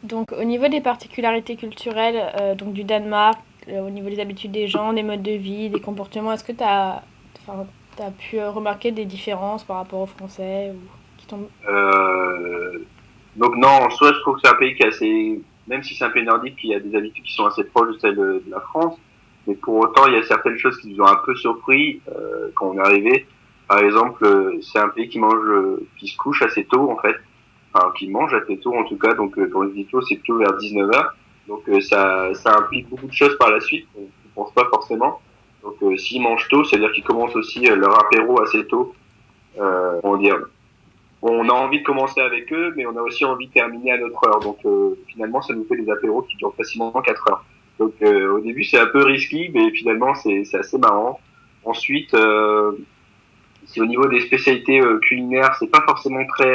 Donc, au niveau des particularités culturelles donc du Danemark, au niveau des habitudes des gens, des modes de vie, des comportements, est-ce que tu as, enfin, t'as pu remarquer des différences par rapport aux Français ou qui t'ont... Euh, donc non, en soi, je trouve que c'est un pays qui est assez, même si c'est un pays nordique, qui a des habitudes qui sont assez proches de celles de la France, mais pour autant, il y a certaines choses qui nous ont un peu surpris quand on est arrivé. Par exemple, c'est un pays qui mange, qui se couche assez tôt en fait, enfin qui mange assez tôt en tout cas. Donc quand je dis tôt, c'est plutôt vers 19h. Donc ça implique beaucoup de choses par la suite qu'on ne pense pas forcément. Donc s'ils mangent tôt, c'est-à-dire qu'ils commencent aussi leur apéro assez tôt. On dire, on a envie de commencer avec eux, mais on a aussi envie de terminer à notre heure. Donc finalement, ça nous fait des apéros qui durent facilement 4 heures. Donc au début, c'est un peu risqué, mais finalement, c'est assez marrant. Ensuite, si au niveau des spécialités culinaires, c'est pas forcément très,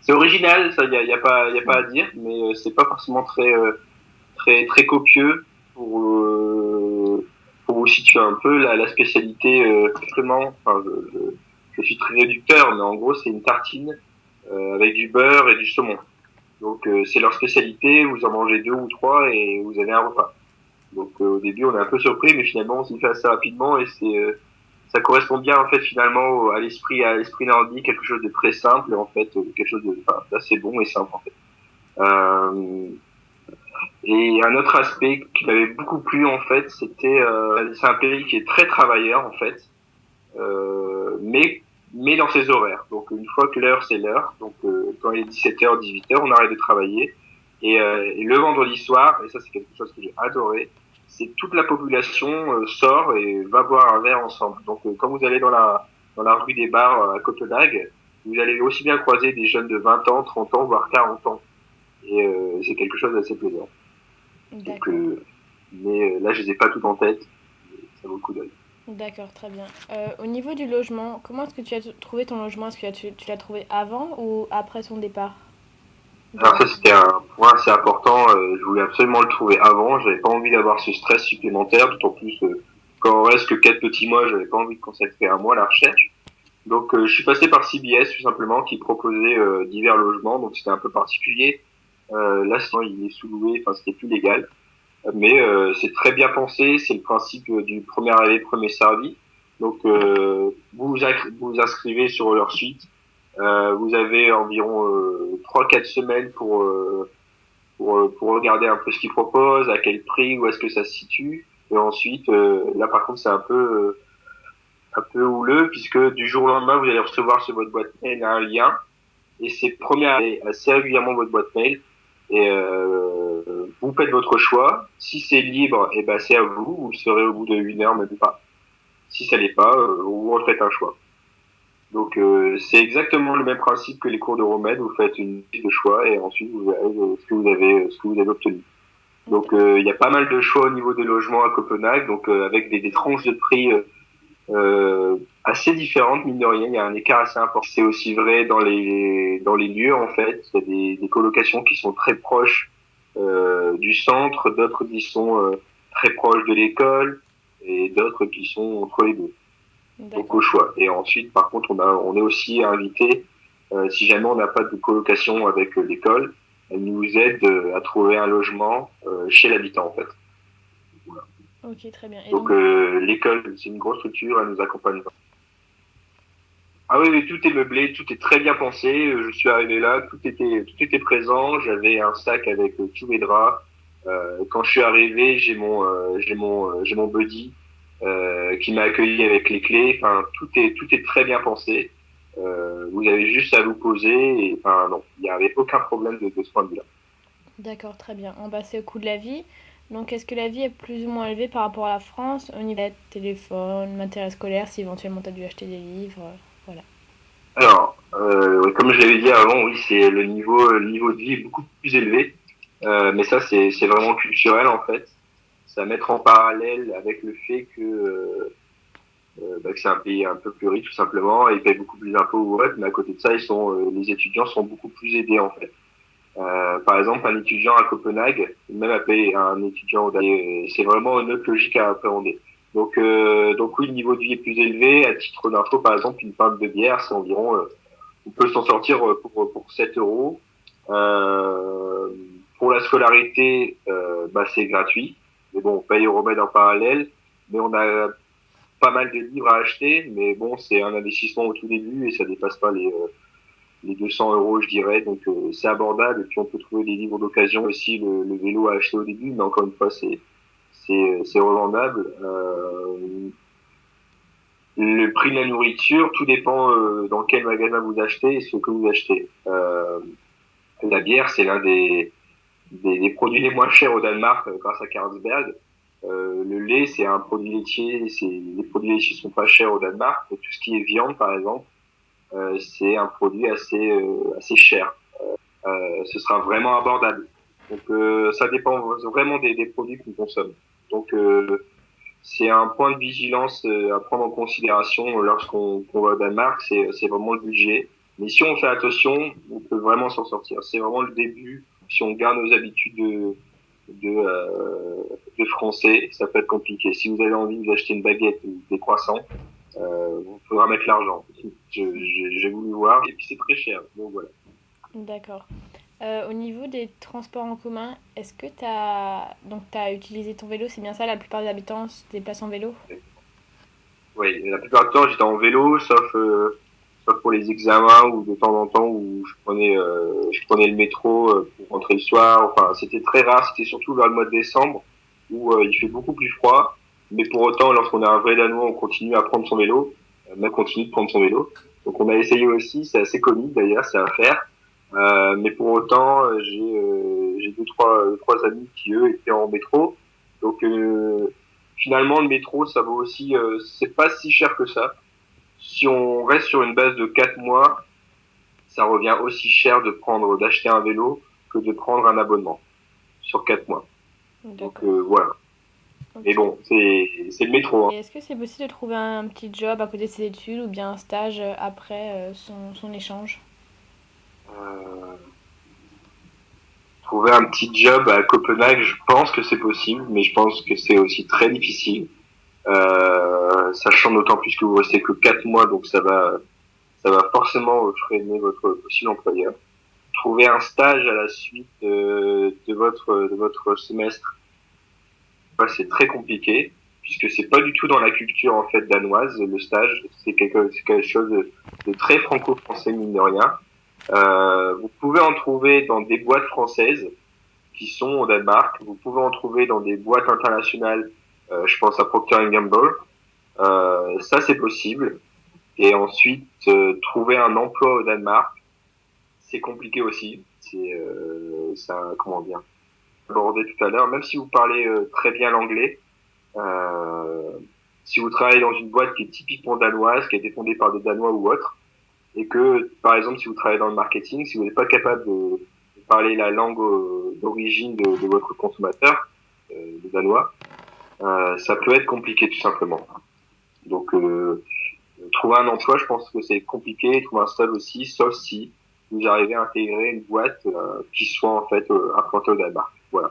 c'est original, ça, y a pas à dire, mais c'est pas forcément très copieux pour pour vous situer un peu la spécialité. Justement, enfin, je suis très réducteur, mais en gros, c'est une tartine avec du beurre et du saumon. Donc c'est leur spécialité, vous en mangez deux ou trois et vous avez un repas. Donc au début on est un peu surpris, mais finalement on s'y fait assez rapidement et c'est ça correspond bien en fait finalement à l'esprit nordique, quelque chose de très simple en fait, quelque chose d'assez bon et simple en fait. Euh, et un autre aspect qui m'avait beaucoup plu en fait, c'est un pays qui est très travailleur en fait, mais dans ses horaires. Donc une fois que l'heure c'est l'heure, donc quand il est 17h, 18h, on arrête de travailler. Et le vendredi soir, et ça c'est quelque chose que j'ai adoré, c'est toute la population sort et va boire un verre ensemble. Donc quand vous allez dans la rue des bars à Copenhague, vous allez aussi bien croiser des jeunes de 20 ans, 30 ans, voire 40 ans. Et c'est quelque chose d'assez plaisant. Donc, D'accord. mais là, je les ai pas toutes en tête. Ça vaut le coup d'œil. D'accord, très bien. Au niveau du logement, comment est-ce que tu as trouvé ton logement? Est-ce que tu l'as trouvé avant ou après son départ de Alors la ça, France? c'était un point assez important. Je voulais absolument le trouver avant. J'avais pas envie d'avoir ce stress supplémentaire, d'autant plus quand on reste que 4 petits mois, j'avais pas envie de consacrer un mois à la recherche. Donc, je suis passé par CBS tout simplement, qui proposait divers logements. Donc, c'était un peu particulier. Là, sinon, il est sous-loué. Enfin, c'était plus légal. Mais c'est très bien pensé. C'est le principe du premier arrivé, premier servi. Donc, vous inscrivez sur leur site. Vous avez environ 3-4 semaines pour regarder un peu ce qu'ils proposent, à quel prix, où est-ce que ça se situe. Et ensuite, là par contre, c'est un peu houleux puisque du jour au lendemain, vous allez recevoir sur votre boîte mail un lien et c'est premier à aller assez régulièrement votre boîte mail et vous faites votre choix. Si c'est libre, et ben c'est à vous. Vous le serez au bout de 1 heure, même pas. Si ça l'est pas, vous refaites un choix. Donc c'est exactement le même principe que les cours de remède. Vous faites une liste de choix et ensuite vous verrez ce que vous avez obtenu. Donc il y a pas mal de choix au niveau des logements à Copenhague, donc avec des tranches de prix assez différentes mine de rien. Il y a un écart assez important. C'est aussi vrai dans les lieux en fait. Il y a des colocations qui sont très proches du centre, d'autres qui sont très proches de l'école et d'autres qui sont entre les deux. Donc au D'accord. choix. Et ensuite, par contre, on est aussi invité, si jamais on n'a pas de colocation avec l'école, elle nous aide à trouver un logement chez l'habitant en fait. Voilà. Ok, très bien. Et Donc donc, l'école, c'est une grosse structure, elle nous accompagne. Ah oui, oui, tout est meublé, tout est très bien pensé. Je suis arrivé là, tout était présent. J'avais un sac avec tous mes draps. Quand je suis arrivé, j'ai mon buddy qui m'a accueilli avec les clés. Enfin, tout est très bien pensé. Vous avez juste à vous poser. Et, enfin, non, il n'y avait aucun problème de ce point de vue-là. d'accord, très bien. On passe au coût de la vie. Donc, est-ce que la vie est plus ou moins élevée par rapport à la France au niveau de téléphone, matériel scolaire, si éventuellement tu as dû acheter des livres, voilà. Alors, ouais, comme je l'avais dit avant, oui, c'est le niveau de vie est beaucoup plus élevé. Mais ça, c'est vraiment culturel en fait. C'est à mettre en parallèle avec le fait que c'est un pays un peu plus riche tout simplement, et ils payent beaucoup plus d'impôts ou autre, mais à côté de ça, les étudiants sont beaucoup plus aidés en fait. Par exemple, un étudiant à Copenhague, même à payer un étudiant, c'est vraiment une autre logique à appréhender. Donc oui, le niveau de vie est plus élevé. À titre d'info, par exemple, une pinte de bière, c'est environ, on peut s'en sortir pour 7 euros. Euh, pour scolarité, c'est gratuit. Mais bon, on paye au remède en parallèle. Mais on a pas mal de livres à acheter. Mais bon, c'est un investissement au tout début et ça dépasse pas les 200 euros, je dirais. Donc, c'est abordable. Et puis, on peut trouver des livres d'occasion aussi, le vélo à acheter au début. Mais encore une fois, c'est revendable. Le prix de la nourriture, tout dépend dans quel magasin vous achetez et ce que vous achetez. La bière, c'est l'un des produits les moins chers au Danemark grâce à Carlsberg. Le lait, c'est un produit laitier. Les produits laitiers sont pas chers au Danemark. Et tout ce qui est viande, par exemple, c'est un produit assez cher. Ce sera vraiment abordable. Donc, ça dépend vraiment des produits qu'on consomme. Donc, c'est un point de vigilance à prendre en considération lorsqu'on va au Danemark, c'est vraiment le budget. Mais si on fait attention, on peut vraiment s'en sortir. C'est vraiment le début. Si on garde nos habitudes de français, ça peut être compliqué. Si vous avez envie de vous acheter une baguette ou des croissants, il faudra mettre l'argent. J'ai voulu voir et puis c'est très cher. Donc voilà. D'accord. Au niveau des transports en commun, est-ce que t'as utilisé ton vélo? C'est bien ça, la plupart des habitants se déplacent en vélo? Oui, la plupart du temps j'étais en vélo, sauf pour les examens ou de temps en temps où je prenais le métro pour rentrer le soir. Enfin, c'était très rare, c'était surtout vers le mois de décembre où il fait beaucoup plus froid. Mais pour autant, lorsqu'on a un vrai Danois, on continue à prendre son vélo. On continue de prendre son vélo. Donc on a essayé aussi, c'est assez comique d'ailleurs, c'est à faire. Mais pour autant, j'ai deux trois amis qui eux étaient en métro. Donc finalement, le métro, ça vaut aussi, c'est pas si cher que ça. Si on reste sur une base de 4 mois, ça revient aussi cher d'acheter un vélo que de prendre un abonnement sur 4 mois. Donc D'accord. voilà. Mais Ok. bon, c'est le métro, hein. Et est-ce que c'est possible de trouver un petit job à côté de ses études ou bien un stage après son échange? Euh, Trouver un petit job à Copenhague, je pense que c'est possible, mais je pense que c'est aussi très difficile. Sachant d'autant plus que vous restez que 4 mois, donc ça va forcément freiner votre possible employeur. Trouver un stage à la suite de votre semestre, c'est très compliqué puisque c'est pas du tout dans la culture en fait danoise. Le stage, c'est quelque chose de très franco-français mine de rien. Vous pouvez en trouver dans des boîtes françaises qui sont au Danemark. Vous pouvez en trouver dans des boîtes internationales. Je pense à Procter Gamble. Ça, c'est possible. Et ensuite, trouver un emploi au Danemark, c'est compliqué aussi. Comment dire, abordé tout à l'heure. Même si vous parlez très bien l'anglais, euh, si vous travaillez dans une boîte qui est typiquement danoise, qui a été fondée par des Danois ou autres, et que, par exemple, si vous travaillez dans le marketing, si vous n'êtes pas capable de parler la langue d'origine de votre consommateur, le danois, ça peut être compliqué tout simplement. Donc, trouver un emploi, je pense que c'est compliqué, trouver un stage aussi, sauf si vous arrivez à intégrer une boîte qui soit en fait implantée au Danemark. Voilà.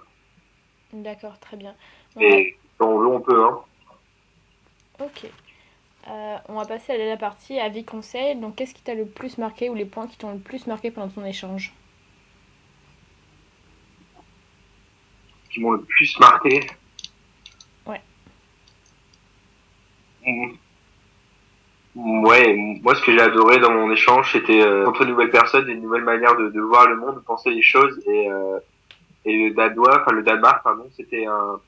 D'accord, très bien. On va... Et quand on veut, on peut, hein. Ok. On va passer à la partie avis conseil. Donc, qu'est-ce qui t'a le plus marqué ou les points qui t'ont le plus marqué pendant ton échange? Qui m'ont le plus marqué. Ouais. Mm. Ouais, moi ce que j'ai adoré dans mon échange, c'était rencontrer de nouvelles personnes, des nouvelles manières de voir le monde, de penser les choses. Et le Danemark, pardon, c'était un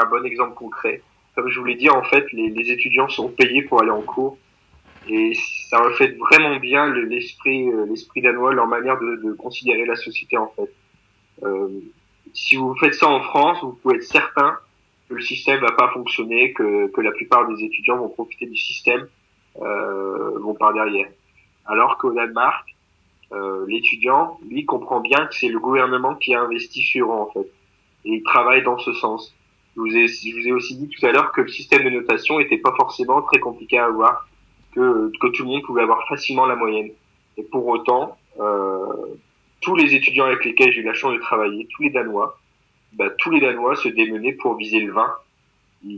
bon exemple concret. Comme je vous l'ai dit, en fait, les étudiants sont payés pour aller en cours. Et ça reflète vraiment bien l'esprit danois, leur manière de considérer la société, en fait. Euh, si vous faites ça en France, vous pouvez être certain que le système va pas fonctionner, que la plupart des étudiants vont profiter du système, vont par derrière. Alors qu'au Danemark, l'étudiant, lui, comprend bien que c'est le gouvernement qui a investi sur eux, en fait. Et il travaille dans ce sens. Je vous ai aussi dit tout à l'heure que le système de notation était pas forcément très compliqué à avoir, que tout le monde pouvait avoir facilement la moyenne. Et pour autant, tous les étudiants avec lesquels j'ai eu la chance de travailler, tous les Danois se démenaient pour viser le 20.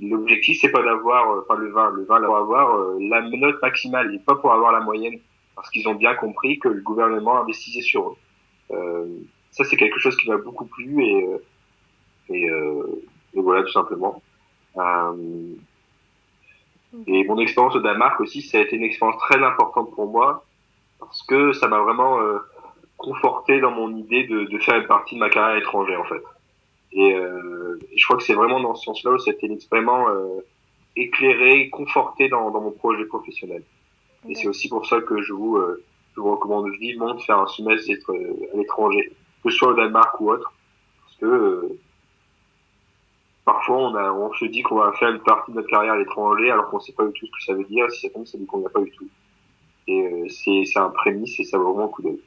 L'objectif, c'est pas d'avoir, le 20, là, pour avoir la note maximale et pas pour avoir la moyenne, parce qu'ils ont bien compris que le gouvernement investissait sur eux. Euh, ça c'est quelque chose qui m'a beaucoup plu et, euh, et voilà tout simplement. Euh, et Ok. mon expérience au Danemark aussi, ça a été une expérience très importante pour moi parce que ça m'a vraiment conforté dans mon idée de faire une partie de ma carrière à l'étranger en fait. Et je crois que c'est vraiment dans ce sens-là où c'était vraiment éclairé, conforté dans mon projet professionnel. Et c'est D'ac- aussi pour ça que je vous recommande vivement de faire un semestre à l'étranger, que ce soit au Danemark ou autre, parce que parfois on se dit qu'on va faire une partie de notre carrière à l'étranger alors qu'on sait pas du tout ce que ça veut dire. Si ça tombe, ça dit qu'on n'a pas du tout. Et c'est un prémisse et ça vaut vraiment un coup d'œil.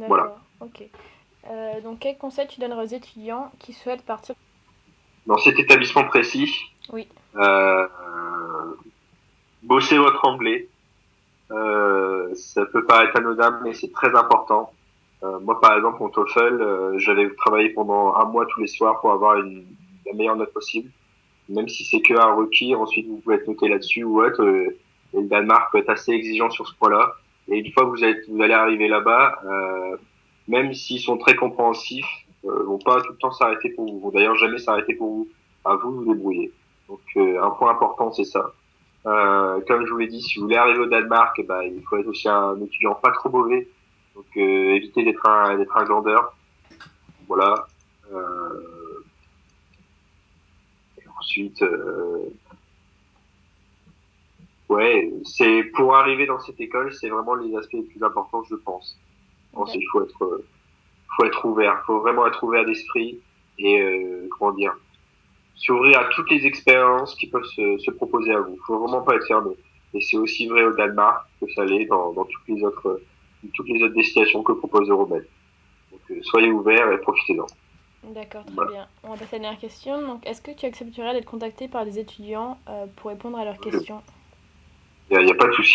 Voilà. D'accord, ok. Donc, quel conseil tu donnerais aux étudiants qui souhaitent partir? Dans cet établissement précis, Oui, euh, bossez votre anglais. Ça peut paraître anodin, mais c'est très important. Moi, par exemple, mon TOEFL, j'avais travaillé pendant un mois tous les soirs pour avoir la meilleure note possible. Même si c'est que un requis, ensuite vous pouvez être noté là-dessus ou autre. Et le Danemark peut être assez exigeant sur ce point-là. Et une fois que vous allez arriver là-bas, même s'ils sont très compréhensifs, vont pas tout le temps s'arrêter pour vous. Vont d'ailleurs jamais s'arrêter pour vous. À vous de vous débrouiller. Donc un point important, c'est ça. Comme je vous l'ai dit, si vous voulez arriver au Danemark, eh ben, il faut être aussi un étudiant pas trop mauvais. Donc évitez d'être un glandeur. Voilà. Euh, ensuite, ouais, c'est pour arriver dans cette école, c'est vraiment les aspects les plus importants, je pense. Ensuite, d'ac- faut être ouvert, faut vraiment être ouvert d'esprit et comment dire, s'ouvrir à toutes les expériences qui peuvent se proposer à vous. Faut vraiment pas être fermé. Et c'est aussi vrai au Danemark que ça l'est dans toutes les autres destinations que propose Euromed. Donc soyez ouverts et profitez-en. d'accord, très Voilà. bien. On va passer à la dernière question. Donc, est-ce que tu accepterais d'être contacté par des étudiants pour répondre à leurs questions? Il y a pas de souci.